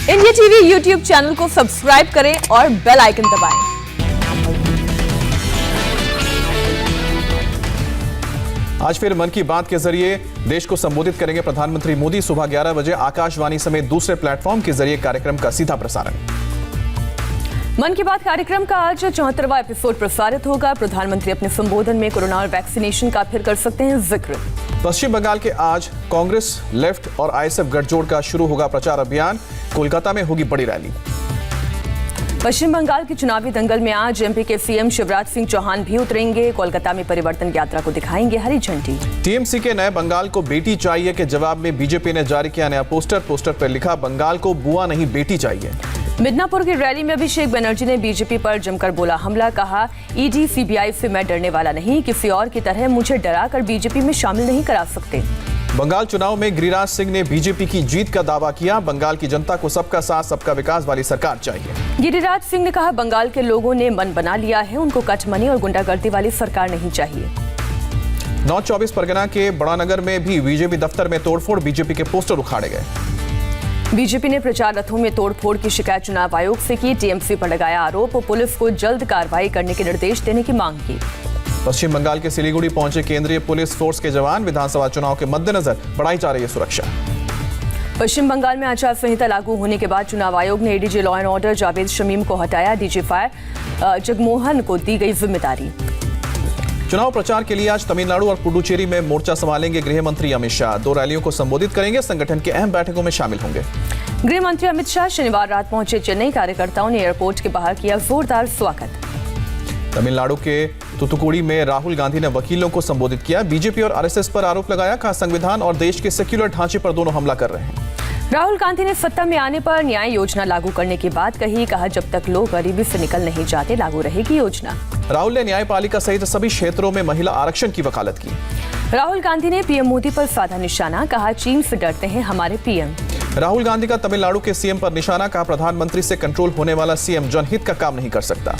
India TV YouTube channel को subscribe करें और बेल आइकन दबाएं। आज फिर मन की बात के जरिए देश को संबोधित करेंगे प्रधानमंत्री मोदी। सुबह 11 बजे आकाशवाणी समेत दूसरे प्लेटफॉर्म के जरिए कार्यक्रम का सीधा प्रसारण। मन की बात कार्यक्रम का आज 74वां एपिसोड प्रसारित होगा। प्रधानमंत्री अपने संबोधन में कोरोना और वैक्सीनेशन का फिर कर सकते हैं जिक्र। पश्चिम बंगाल के आज कांग्रेस, लेफ्ट और आईएसएफ गठजोड़ का शुरू होगा प्रचार अभियान। कोलकाता में होगी बड़ी रैली। पश्चिम बंगाल के चुनावी दंगल में आज एमपी के सीएम शिवराज सिंह चौहान भी उतरेंगे। कोलकाता में परिवर्तन यात्रा को दिखाएंगे हरी झंडी। टीएमसी के नए बंगाल को बेटी चाहिए के जवाब में बीजेपी ने जारी किया नया पोस्टर पर लिखा बंगाल को बुआ नहीं बेटी चाहिए। मिदनापुर की रैली में अभिषेक बनर्जी ने बीजेपी पर जमकर बोला हमला। कहा ईडी सीबीआई से मैं डरने वाला नहीं, किसी और की तरह मुझे डरा कर बीजेपी में शामिल नहीं करा सकते। बंगाल चुनाव में गिरिराज सिंह ने बीजेपी की जीत का दावा किया। बंगाल की जनता को सबका साथ सबका विकास वाली सरकार चाहिए। गिरिराज सिंह ने कहा बंगाल के लोगों ने मन बना लिया है, उनको कटमनी और गुंडागर्दी वाली सरकार नहीं चाहिए। नॉर्थ 24 परगना के बड़ानगर में भी बीजेपी दफ्तर में तोड़फोड़, बीजेपी के पोस्टर उखाड़े गए। बीजेपी ने प्रचार रथों में तोड़फोड़ की शिकायत चुनाव आयोग से की। टीएमसी पर लगाया आरोप, पुलिस को जल्द कार्रवाई करने के निर्देश देने की मांग की। पश्चिम बंगाल के सिलीगुड़ी पहुंचे केंद्रीय पुलिस फोर्स के जवान। विधानसभा चुनाव के मद्देनजर बढ़ाई जा रही है सुरक्षा। पश्चिम बंगाल में आचार संहिता लागू होने के बाद चुनाव आयोग ने ADG law and order Javed Shamim को हटाया। डीजी फायर जगमोहन को दी गई जिम्मेदारी। चुनाव प्रचार के लिए आज तमिलनाडु और पुडुचेरी में मोर्चा संभालेंगे गृह मंत्री अमित शाह। 2 रैलियों को संबोधित करेंगे। संगठन की अहम बैठकों में शामिल होंगे। गृह मंत्री अमित शाह शनिवार रात पहुंचे चेन्नई। कार्यकर्ताओं ने एयरपोर्ट के बाहर किया जोरदार स्वागत। तमिलनाडु के तुतुकुड़ी में राहुल गांधी ने वकीलों को संबोधित किया। बीजेपी और आरएसएस पर आरोप लगाया। कहा संविधान और देश के सेक्युलर ढांचे पर दोनों हमला कर रहे हैं। राहुल गांधी ने सत्ता में आने पर न्याय योजना लागू करने की बात कही। कहा जब तक लोग गरीबी से निकल नहीं जाते लागू रहेगी योजना। राहुल ने न्यायपालिका सहित सभी क्षेत्रों में महिला आरक्षण की वकालत की। राहुल गांधी ने पीएम मोदी पर साधा निशाना। कहा चीन से डरते हैं हमारे पीएम। राहुल गांधी का तमिलनाडु के सीएम पर निशाना। कहा प्रधानमंत्री से कंट्रोल होने वाला सीएम जनहित का काम नहीं कर सकता।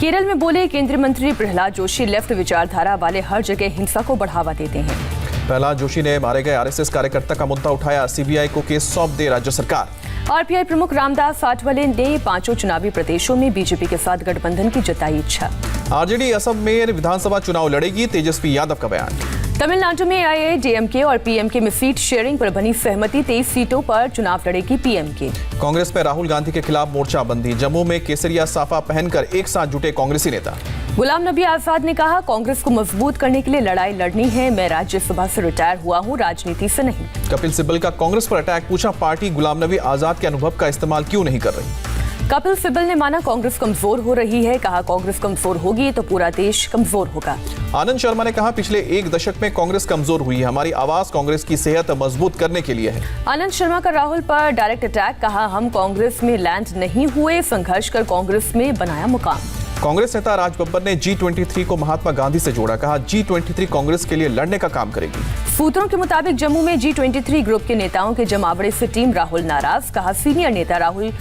केरल में बोले केंद्रीय मंत्री प्रहलाद जोशी लेफ्ट विचारधारा वाले हर जगह हिंसा को बढ़ावा देते हैं। प्रहलाद जोशी ने मारे गए आरएसएस कार्यकर्ता का मुद्दा उठाया। सीबीआई को केस सौंप दे राज्य सरकार। आरपीआई प्रमुख रामदास आठवले ने 5 चुनावी प्रदेशों में बीजेपी के साथ गठबंधन की जताई इच्छा। आरजेडी असम में विधानसभा चुनाव लड़ेगी। तेजस्वी यादव का बयान। तमिलनाडु में एआईएडीएमके और पीएमके में सीट शेयरिंग पर बनी सहमति। 23 सीटों पर चुनाव लड़ेगी पीएमके। कांग्रेस में राहुल गांधी के खिलाफ मोर्चाबंदी। जम्मू में केसरिया साफा पहनकर एक साथ जुटे कांग्रेसी नेता। गुलाम नबी आजाद ने कहा कांग्रेस को मजबूत करने के लिए लड़ाई लड़नी है। मैं राज्यसभा से रिटायर हुआ हूं, राजनीति से नहीं। कपिल सिब्बल का कांग्रेस पर अटैक। पूछा पार्टी गुलाम नबी आजाद के अनुभव का इस्तेमाल क्यों नहीं कर रही। कपिल सिब्बल ने माना कांग्रेस कमजोर हो रही है। कहा कांग्रेस कमजोर होगी तो पूरा देश कमजोर होगा। आनंद शर्मा ने कहा पिछले 1 दशक में कांग्रेस कमजोर हुई है। हमारी आवाज कांग्रेस की सेहत मजबूत करने के लिए है। आनंद शर्मा का राहुल पर डायरेक्ट अटैक। कहा हम कांग्रेस में लैंड नहीं हुए, संघर्ष कर कांग्रेस में बनाया मुकाम। कांग्रेस नेता राज बब्बर ने G23 को महात्मा गांधी से जोड़ा। कहा G23 कांग्रेस के लिए लड़ने का काम करेगी। सूत्रों के मुताबिक जम्मू में G23 ग्रुप के नेताओं के जमावड़े से टीम राहुल नाराज। कहा सीनियर नेता राहुल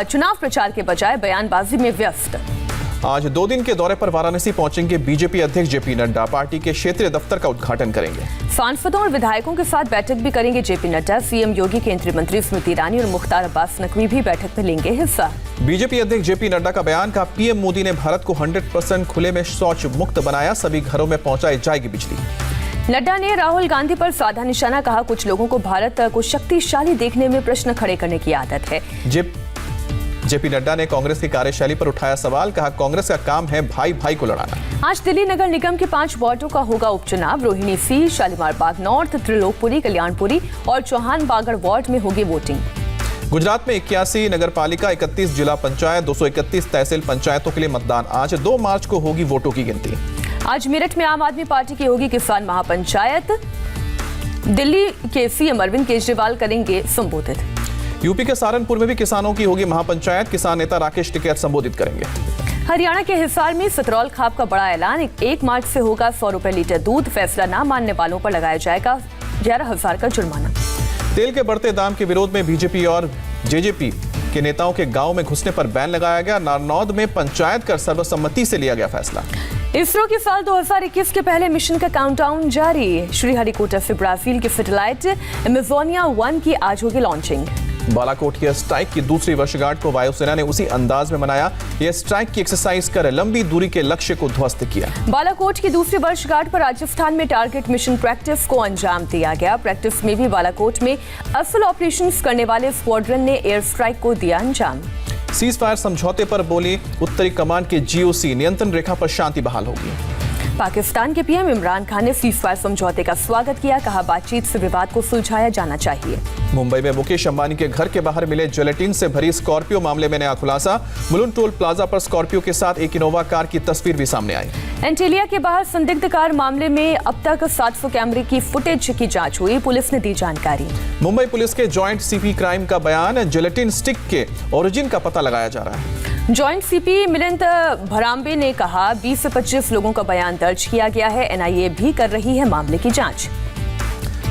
चुनाव प्रचार के बजाय बयानबाजी में व्यस्त। आज 2 दिन के दौरे पर वाराणसी पहुंचेंगे बीजेपी अध्यक्ष जेपी नड्डा। पार्टी के क्षेत्रीय दफ्तर का उद्घाटन करेंगे। सांसदों और विधायकों के साथ बैठक भी करेंगे जेपी नड्डा। सीएम योगी, केंद्रीय मंत्री स्मृति ईरानी और मुख्तार अब्बास नकवी भी बैठक में लेंगे हिस्सा। बीजेपी अध्यक्ष जेपी नड्डा का बयान। कहा पीएम मोदी ने भारत को 100% खुले में शौच मुक्त बनाया। सभी घरों में पहुंचाई जाएगी बिजली। नड्डा ने राहुल गांधी पर साधा निशाना। कहा कुछ लोगों को भारत को शक्तिशाली देखने में प्रश्न खड़े करने की आदत है। जेपी नड्डा ने कांग्रेस की कार्यशैली पर उठाया सवाल। कहा कांग्रेस का काम है भाई भाई को लड़ाना। आज दिल्ली नगर निगम के 5 वार्डों का होगा उपचुनाव। रोहिणी सी, शालीमार बाग नॉर्थ, त्रिलोकपुरी, कल्याणपुरी और चौहान बागड़ वार्ड में होगी वोटिंग। गुजरात में 81 नगर पालिका, 31 जिला पंचायत, 231 तहसील पंचायतों के लिए मतदान। आज 2 मार्च को होगी वोटों की गिनती। आज मेरठ में आम आदमी पार्टी की होगी किसान महापंचायत। दिल्ली के सीएम अरविंद केजरीवाल करेंगे संबोधित। यूपी के सहारनपुर में भी किसानों की होगी महापंचायत। किसान नेता राकेश टिकैत संबोधित करेंगे। हरियाणा के हिसार में सतरौल खाप का बड़ा ऐलान। 1 मार्च से होगा 100 रुपए लीटर दूध। फैसला न मानने वालों पर लगाया जाएगा 11,000 का जुर्माना। तेल के बढ़ते दाम के विरोध में बीजेपी और जेजेपी के नेताओं के गांव में घुसने पर बैन लगाया गया। नारनौद में पंचायत कर सर्वसम्मति से लिया गया फैसला। इसरो के साल 2021 के पहले मिशन का काउंटडाउन जारी। श्रीहरिकोटा से ब्राजील की सैटेलाइट अमेजोनिया 1 की आज होगी लॉन्चिंग। बालाकोट एयर स्ट्राइक की दूसरी वर्षगांठ को वायुसेना ने उसी अंदाज में मनाया। एयर स्ट्राइक की एक्सरसाइज कर लंबी दूरी के लक्ष्य को ध्वस्त किया। बालाकोट की दूसरी वर्षगांठ पर राजस्थान में टारगेट मिशन प्रैक्टिस को अंजाम दिया गया। प्रैक्टिस में भी बालाकोट में असल ऑपरेशंस करने वाले स्क्वाड्रन ने एयर स्ट्राइक को दिया अंजाम। सीज फायर समझौते पर बोली उत्तरी कमान के जीओसी, नियंत्रण रेखा पर शांति बहाल होगी। पाकिस्तान के पीएम इमरान खान ने सीज फायर समझौते का स्वागत किया, कहा बातचीत से विवाद को सुलझाया जाना चाहिए। मुंबई में मुकेश अंबानी के घर के बाहर मिले जेलेटिन से भरी स्कॉर्पियो मामले में नया खुलासा। मुलुंड टोल प्लाजा पर स्कॉर्पियो के साथ एक इनोवा कार की तस्वीर भी सामने आई। एंटेलिया के बाहर संदिग्ध कार मामले में अब तक 700 कैमरे की फुटेज की जांच हुई, पुलिस ने दी जानकारी। मुंबई पुलिस के जॉइंट सीपी क्राइम का बयान, जेलेटिन स्टिक के ओरिजिन का पता लगाया जा रहा है। जॉइंट सीपी मिलिंद भराम्बे ने कहा 20 से 25 लोगों का बयान दर्ज किया गया है। एनआईए भी कर रही है मामले की जांच।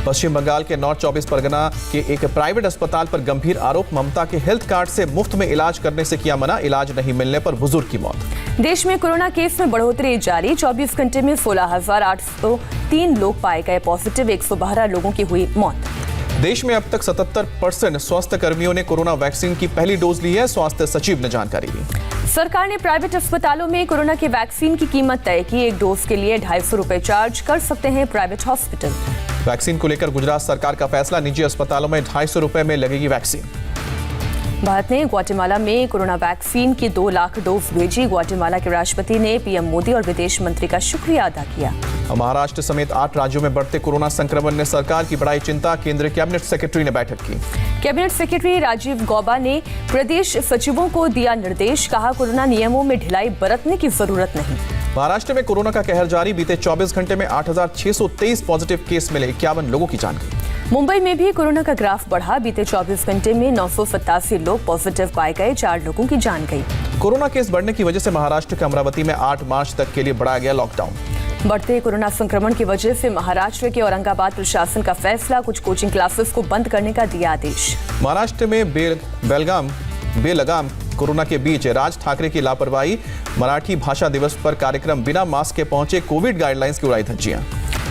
पश्चिम बंगाल के नॉर्थ 24 परगना के एक प्राइवेट अस्पताल पर गंभीर आरोप, ममता के हेल्थ कार्ड से मुफ्त में इलाज करने से किया मना, इलाज नहीं मिलने पर बुजुर्ग की मौत। देश में कोरोना केस में बढ़ोतरी जारी, 24 घंटे में 16,803 लोग पाए गए पॉजिटिव, 112 लोगों की हुई मौत। देश में अब तक 77% स्वास्थ्य कर्मियों ने कोरोना वैक्सीन की पहली डोज ली है, स्वास्थ्य सचिव ने जानकारी दी। सरकार ने प्राइवेट अस्पतालों में कोरोना की वैक्सीन की कीमत तय की, एक डोज के लिए 250 रुपए चार्ज कर सकते हैं प्राइवेट हॉस्पिटल। वैक्सीन को लेकर गुजरात सरकार का फैसला, निजी अस्पतालों में 250 रुपए में लगेगी वैक्सीन। भारत ने ग्वाटेमाला में कोरोना वैक्सीन की 2 लाख डोज भेजी। ग्वाटेमाला के राष्ट्रपति ने पीएम मोदी और विदेश मंत्री का शुक्रिया अदा किया। महाराष्ट्र समेत 8 राज्यों में बढ़ते कोरोना संक्रमण ने सरकार की बढ़ाई चिंता, केंद्रीय कैबिनेट सेक्रेटरी ने बैठक की। कैबिनेट सेक्रेटरी राजीव गौबा ने प्रदेश सचिवों को दिया निर्देश, कहा कोरोना नियमों में ढिलाई बरतने की जरूरत नहीं। महाराष्ट्र में कोरोना का कहर जारी, बीते 24 घंटे में 8,623 पॉजिटिव केस मिले, 51 लोगों की जान गई। मुंबई में भी कोरोना का ग्राफ बढ़ा, बीते 24 घंटे में 987 लोग पॉजिटिव पाए गए, 4 लोगों की जान गई। कोरोना केस बढ़ने की वजह से महाराष्ट्र के अमरावती में 8 मार्च तक के लिए बढ़ाया गया लॉकडाउन। बढ़ते कोरोना संक्रमण की वजह से महाराष्ट्र के औरंगाबाद प्रशासन का फैसला, कुछ कोचिंग क्लासेस को बंद करने का दिया आदेश। महाराष्ट्र में बेलगाम कोरोना के बीच राज ठाकरे की लापरवाही, मराठी भाषा दिवस पर कार्यक्रम, बिना मास्क के पहुंचे, कोविड गाइडलाइंस की उड़ाई धज्जियां।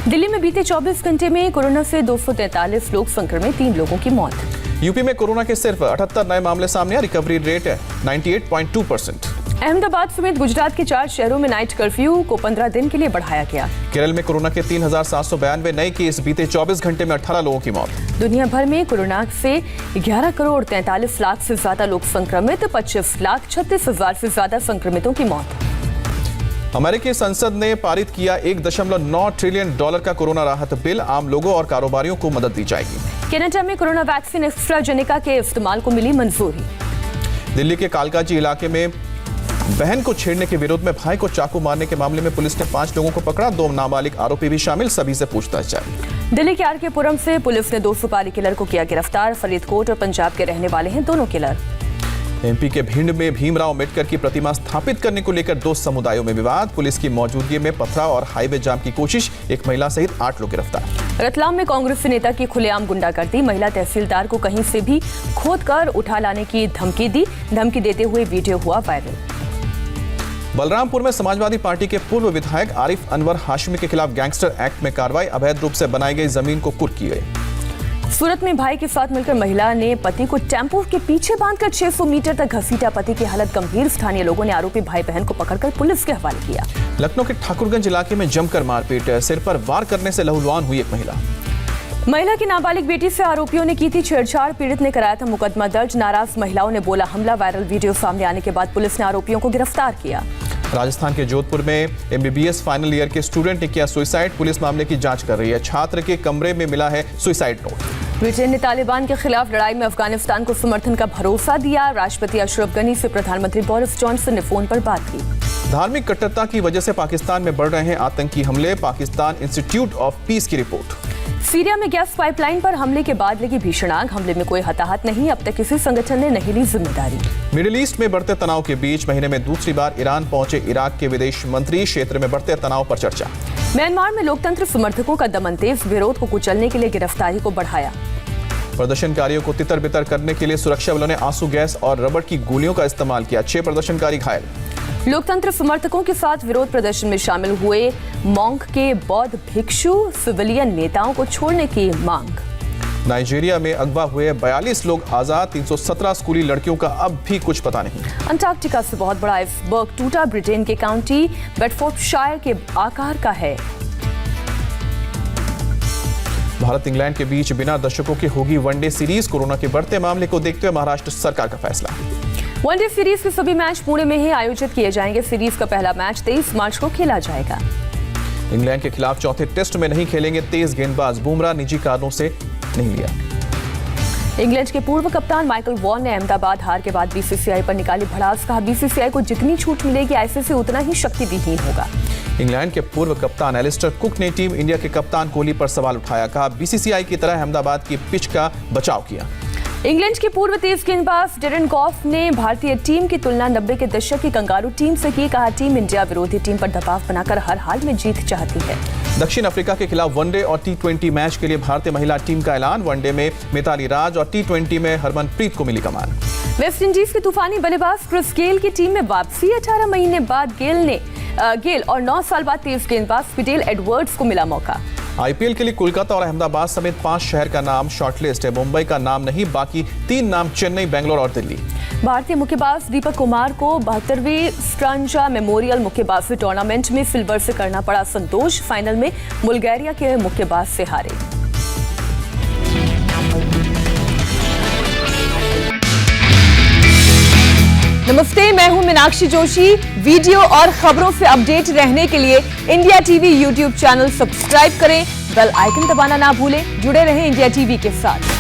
दिल्ली में बीते 24 घंटे में कोरोना से 243 लोग संक्रमित, 3 लोगों की मौत। यूपी में कोरोना के सिर्फ 78 नए मामले सामने, रिकवरी रेट 98.2%। अहमदाबाद समेत गुजरात के 4 शहरों में नाइट कर्फ्यू को 15 दिन के लिए बढ़ाया गया। केरल में कोरोना के 3,792 नए केस, बीते 24 घंटे में 18 लोगों की मौत। दुनिया भर में कोरोना से 11 करोड़ 43 लाख से ज्यादा लोग संक्रमित, 25 लाख 36 हजार से ज्यादा संक्रमितों की मौत। अमेरिकी संसद ने पारित किया $1.9 ट्रिलियन का कोरोना राहत बिल, आम लोगों और कारोबारियों को मदद दी जाएगी। कनाडा में कोरोना वैक्सीन एस्ट्राजेनेका के इस्तेमाल को मिली मंजूरी। दिल्ली के कालकाजी इलाके में बहन को छेड़ने के विरोध में भाई को चाकू मारने के मामले में पुलिस ने 5 लोगों को पकड़ा, 2 नाबालिग आरोपी भी शामिल, सभी से पूछताछ जारी। दिल्ली के आरके पुरम से पुलिस ने 2 सुपारी किलर को किया गिरफ्तार, फरीदकोट और पंजाब के रहने वाले हैं दोनों किलर। एमपी के भिंड में भीमराव अम्बेडकर की प्रतिमा स्थापित करने को लेकर 2 समुदायों में विवाद, पुलिस की मौजूदगी में पथराव और हाईवे जाम की कोशिश, एक महिला सहित 8 लोग गिरफ्तार। रतलाम में कांग्रेस नेता की खुलेआम गुंडागर्दी, महिला तहसीलदार को कहीं से भी खोदकर उठा लाने की धमकी दी, धमकी देते हुए वीडियो हुआ वायरल। बलरामपुर में समाजवादी पार्टी के पूर्व विधायक आरिफ अनवर हाशमी के खिलाफ गैंगस्टर एक्ट में कार्रवाई, अवैध रूप से बनाई गई जमीन को कुर्क की गई। सूरत में भाई के साथ मिलकर महिला ने पति को टेम्पो के पीछे बांधकर 600 मीटर तक घसीटा, पति की हालत गंभीर, स्थानीय लोगों ने आरोपी भाई बहन को पकड़कर पुलिस के हवाले किया। लखनऊ के ठाकुरगंज इलाके में जमकर मारपीट, सिर पर वार करने से लहूलुहान हुई एक महिला की नाबालिग बेटी से आरोपियों ने की थी छेड़छाड़, पीड़ित ने कराया था मुकदमा दर्ज, नाराज महिलाओं ने बोला हमला, वायरल वीडियो सामने आने के बाद पुलिस ने आरोपियों को गिरफ्तार किया। राजस्थान के जोधपुर में MBBS फाइनल ईयर के स्टूडेंट ने किया सुसाइड, पुलिस मामले की जांच कर रही है, छात्र के कमरे में मिला है सुसाइड नोट। ब्रिटेन ने तालिबान के खिलाफ लड़ाई में अफगानिस्तान को समर्थन का भरोसा दिया, राष्ट्रपति अशरफ गनी से प्रधानमंत्री बोरिस जॉनसन ने फोन पर बात की। धार्मिक कट्टरता की वजह से पाकिस्तान में बढ़ रहे हैं आतंकी हमले, पाकिस्तान इंस्टीट्यूट ऑफ पीस की रिपोर्ट। सीरिया में गैस पाइपलाइन पर हमले के बाद लगी भीषण आग, हमले में कोई हताहत नहीं, अब तक किसी संगठन ने नहीं ली जिम्मेदारी। मिडिल ईस्ट में बढ़ते तनाव के बीच महीने में दूसरी बार ईरान पहुंचे इराक के विदेश मंत्री, क्षेत्र में बढ़ते तनाव पर चर्चा। म्यांमार में लोकतंत्र समर्थकों का दमन तेज, विरोध को कुचलने के लिए गिरफ्तारी को बढ़ाया। प्रदर्शनकारियों को तितर बितर करने के लिए सुरक्षा बलों ने आंसू गैस और रबड़ की गोलियों का इस्तेमाल किया, 6 प्रदर्शनकारी घायल। लोकतंत्र समर्थकों के साथ विरोध प्रदर्शन में शामिल हुए मॉन्क के बौद्ध भिक्षु, सिविलियन नेताओं को छोड़ने की मांग। नाइजीरिया में अगवा हुए 42 लोग आजाद, 317 स्कूली लड़कियों का अब भी कुछ पता नहीं। अंटार्कटिका से बहुत बड़ा आइसबर्ग टूटा, ब्रिटेन के काउंटी बेडफोर्डशायर के आकार का है। भारत इंग्लैंड के बीच बिना दर्शकों की होगी वनडे सीरीज, कोरोना के बढ़ते मामले को देखते हुए महाराष्ट्र सरकार का फैसला। वनडे सीरीज के सभी मैच पुणे में ही आयोजित किए जाएंगे। सीरीज का पहला मैच 23 मार्च को खेला जाएगा। इंग्लैंड के खिलाफ चौथे टेस्ट में नहीं खेलेंगे तेज गेंदबाज, बुमराह निजी कारणों से नहीं लिया। इंग्लैंड के पूर्व कप्तान माइकल वॉन ने अहमदाबाद हार के बाद बीसीसीआई पर निकाली भड़ास। कहा, बीसीसीआई को जितनी छूट मिलेगी आईसीसी उतना ही शक्ति विहीन होगा। इंग्लैंड के पूर्व कप्तान एलिस्टर कुक ने टीम इंडिया के कप्तान कोहली पर सवाल उठाया। कहा, बीसीसीआई की तरह अहमदाबाद की पिच का बचाव किया। इंग्लैंड के पूर्व तेज गेंदबाज डेरेन गॉफ ने भारतीय टीम की तुलना 90 के दशक की कंगारू टीम से की। कहा, टीम इंडिया विरोधी टीम पर दबाव बनाकर हर हाल में जीत चाहती है। दक्षिण अफ्रीका के खिलाफ वनडे और टी20 मैच के लिए भारतीय महिला टीम का ऐलान। वनडे में मिताली राज और टी20 में हरमनप्रीत को मिली कमान। वेस्ट इंडीज के तूफानी बल्लेबाज क्रिस गेल की टीम में वापसी। 18 महीने बाद गेल और 9 साल बाद तेज गेंदबाज फिडेल एडवर्ड्स को मिला मौका। आईपीएल के लिए कोलकाता और अहमदाबाद समेत 5 शहर का नाम शॉर्टलिस्ट है। मुंबई का नाम नहीं, बाकी 3 नाम चेन्नई, बेंगलोर और दिल्ली। भारतीय मुक्केबाज दीपक कुमार को 72वीं स्ट्रांजा मेमोरियल मुक्केबाजी टूर्नामेंट में सिल्वर से करना पड़ा संतोष। फाइनल में बुल्गारिया के मुक्केबाज से हारे। नमस्ते, मैं हूं मीनाक्षी जोशी। वीडियो और खबरों से अपडेट रहने के लिए India TV YouTube channel subscribe करें, बेल आइकन दबाना ना भूलें। जुड़े रहें इंडिया टीवी के साथ।